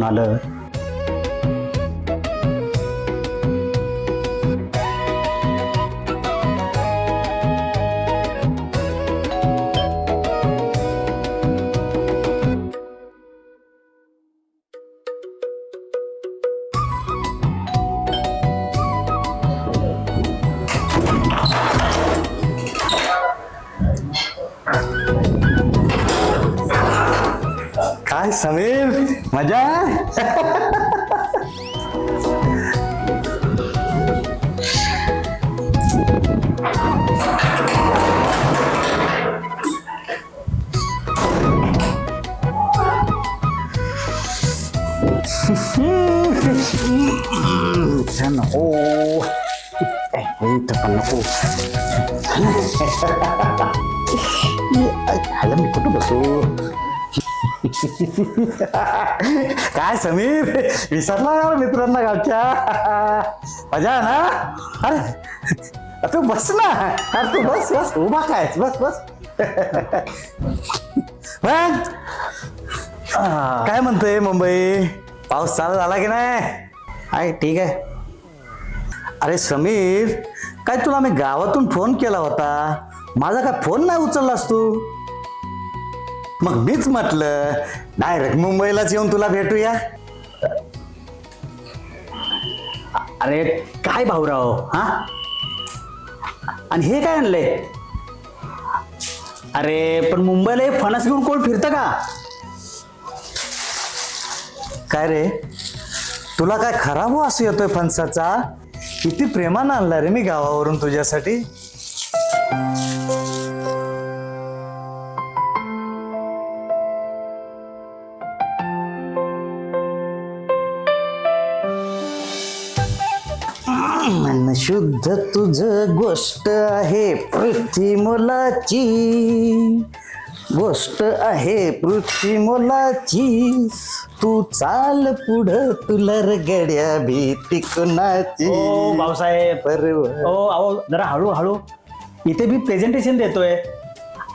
आठवण आलं. काय समीर, मजा? नको नको ह्याला मी कुठं बसू? काय समीर, विसरला यार मित्रांना गावच्या? मजा आहे ना? अरे तू बस ना, अरे तू बस बस, उभा काय बस बस. काय म्हणतोय मुंबई? पाऊस चालू झाला की नाही? आहे ठीक आहे. अरे समीर, काय तुला मी गावातून फोन केला होता, माझा काय फोन नाही उचललास तू? मग मीच म्हटलं डायरेक्ट मुंबईलाच येऊन तुला भेटूया. अरे काय भाऊराव, हा? आणि हे काय आणलंय? अरे पण मुंबईला हे फणस घेऊन कोण फिरतं का? काय रे, तुला काय खराब वास येतोय फणसाचा? किती प्रेमानं आणला रे मी गावावरून तुझ्यासाठी. मन शुद्ध तुझ गोष्ट आहे पृथ्वी मोलाची, गोष्ट आहे पृथ्वी मोलाची. तू चाल पुढं, तुला रगड्या भीती कोणाची. ओ भाऊसाहेब, बरोबर. ओ अहो जरा हळूहळू, इथे मी प्रेझेंटेशन देतोय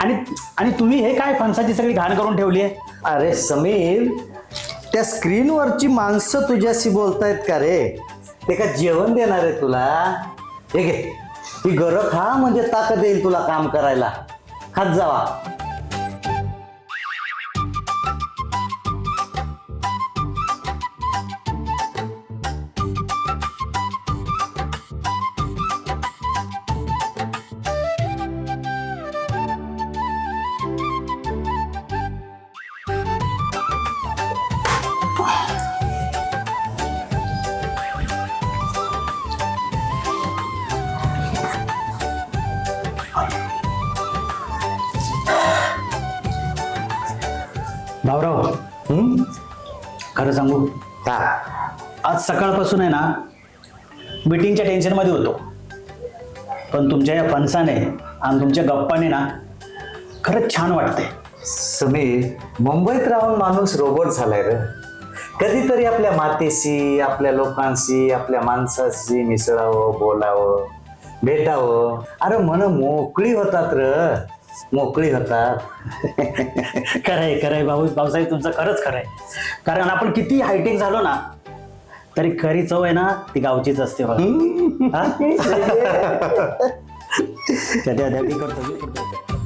आणि तुम्ही हे काय फणसाची सगळी घाण करून ठेवली आहे. अरे समीर, त्या स्क्रीनवरची माणसं तुझ्याशी बोलतायत का रे? ते का जेवण देणार आहे तुला? हे घे, ही गरज खा, म्हणजे ताकद येईल तुला काम करायला. खात जावा. भाऊराव, खरं सांगू हा. आज सकाळपासून आहे ना मीटिंगच्या टेन्शनमध्ये होतो, पण तुमच्या या फणसाने आणि तुमच्या गप्पाने ना खरंच छान वाटतंय. समीर, मुंबईत राहून माणूस रोबोट झालाय रे. कधीतरी आपल्या मातेशी, आपल्या लोकांशी, आपल्या माणसाशी मिसळावं, बोलावं, भेटावं. अरे मन मोकळी होतात र, मोकळी होतात. खरंय भाऊसाहेब, तुमचं खरंच खरंय. कारण आपण किती हायटेक झालो ना तरी खरी चव आहे ना ती गावचीच असते बघा. हा? करतो.